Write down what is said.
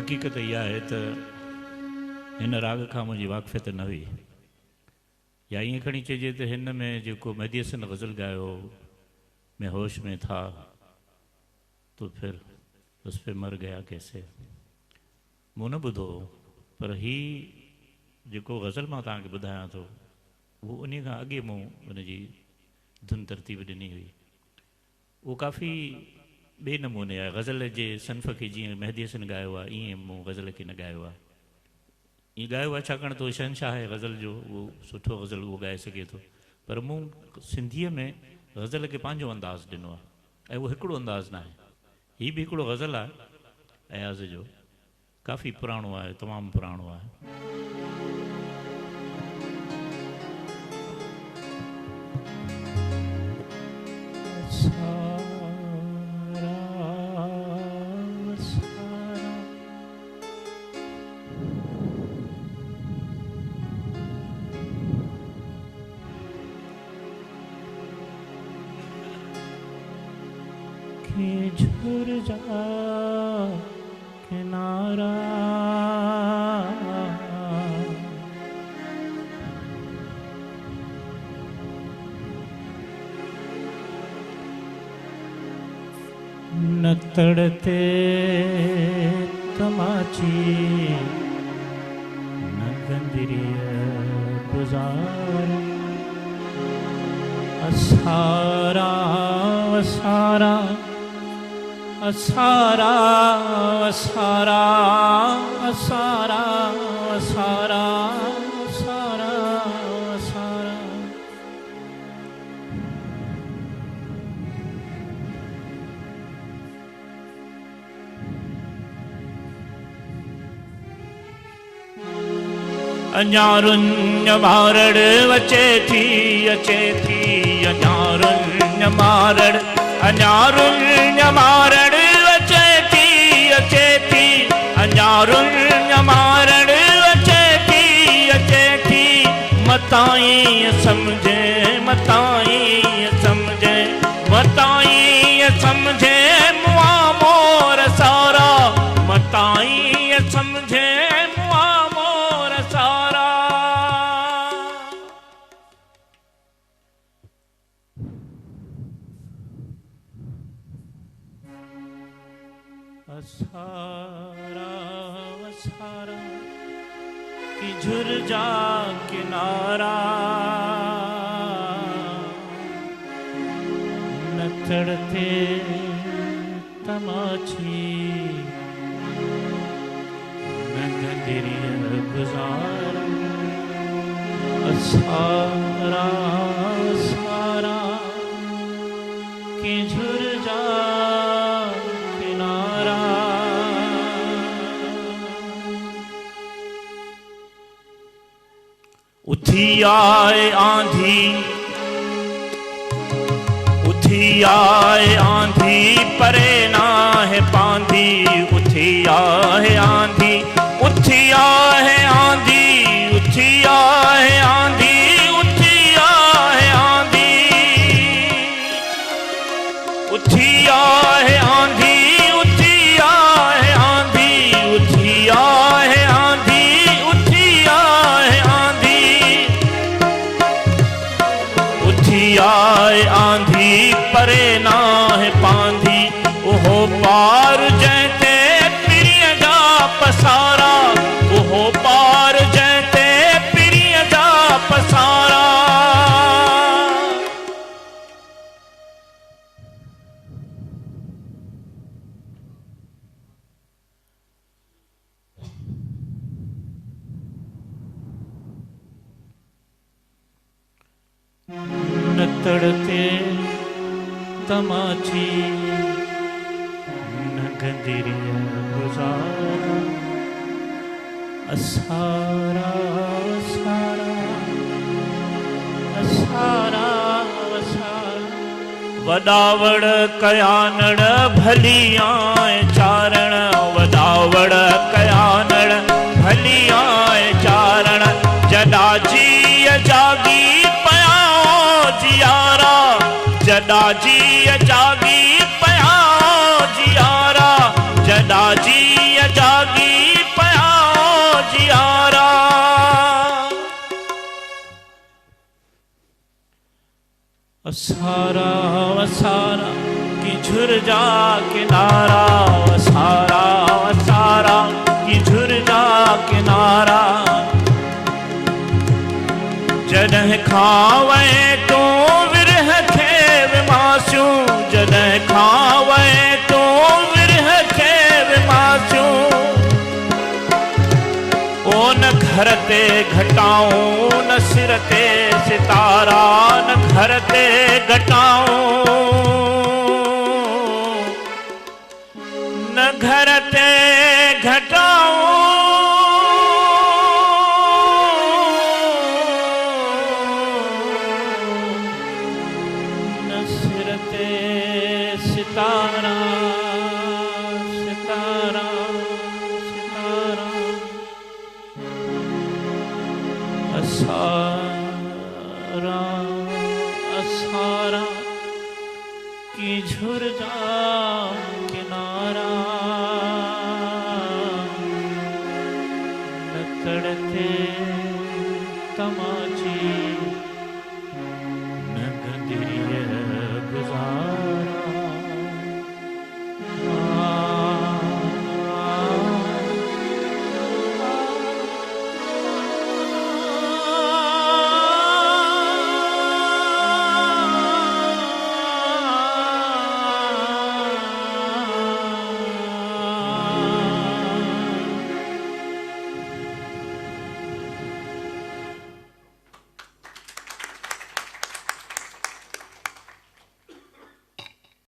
हक़ीक़त इहा आहे त हिन राग खां मुंहिंजी वाक़फ़ियत न हुई, या ईअं खणी चइजे त हिन में जेको मेहदी हसन ग़ज़ल ॻायो, मैं होश में था तो फिर उस पे मर गया कैसे, मूं न ॿुधो, पर ही जेको ग़ज़ल मां तव्हांखे ॿुधायां थो उहो उन खां अॻे मूं उनजी धुन तरतीब ॾिनी हुई। उहो काफ़ी ॿिए नमूने आहे। ग़ज़ल जे सनफ़ खे जीअं मेहदी हसन ॻायो आहे, ईअं मूं ग़ज़ल खे न ॻायो आहे। ईअं ॻायो आहे छाकाणि त उहो शहनशाह आहे ग़ज़ल जो, उहो सुठो ग़ज़ल उहो ॻाए सघे थो, पर मूं सिंधीअ में ग़ज़ल खे पंहिंजो अंदाज़ ॾिनो आहे, ऐं उहो हिकिड़ो अंदाज़ न आहे। हीअ बि हिकिड़ो ग़ज़ल आहे अयाज़ जो, काफ़ी पुराणो आहे, तमामु पुराणो आहे। झुर जा किनारा न तड़ते तमाची न गंदरिया गुजार असारा असारा असारा असारा असारा असारा असारा असारा अञारुन मारड़ अचे थी अञारुन मारड़ अञारुन मारड़ अचे थी अञारुन मारड़ अचे थी मताई समझे मताई समझे मताई समझे मुआ मोर सारा मताई समझे मुआ मोर सारा असारा असारा की झुर जा किनारा न चढ़ते तमाची न गंदरिया गुजारा असारा असारा की झुर जा उठी आए आंधी परे ना है पांधी उठी आए आंधी उठी आए आंधी उठी आए आंधी उठी आए आंधी उठी आए आंधी उठी आए आंधी उठी आए आंधी उठी आए आंधी आए आंधी परे ना है पांधी ओहो पार जैते पिरिय जा पसारा ओहो पार जैते पिरिय जा पसारा न तड़ते तमाची न गंदरिया गुजारा असारा असारा असारा असारा वडावड़ कयानड़ भलियां चारण वडावड़ कयानड़ भलियां चारण जडा जी जागी जियारा जडा जी जागी पया जियारा जडा जी जागी वसारा वसारा की झुरझा किनारा, वसारा वसारा की झुरझा किनारा। जॾहिं खावे तो विरह खेव मासूं, जॾहिं खावे तो विरह खेव मासूं। ओ न घर ते घटाऊं न सिर ते सितारा, न घर ते घटाऊं न घर ते घटाऊं। सितारा सितारा सितारा।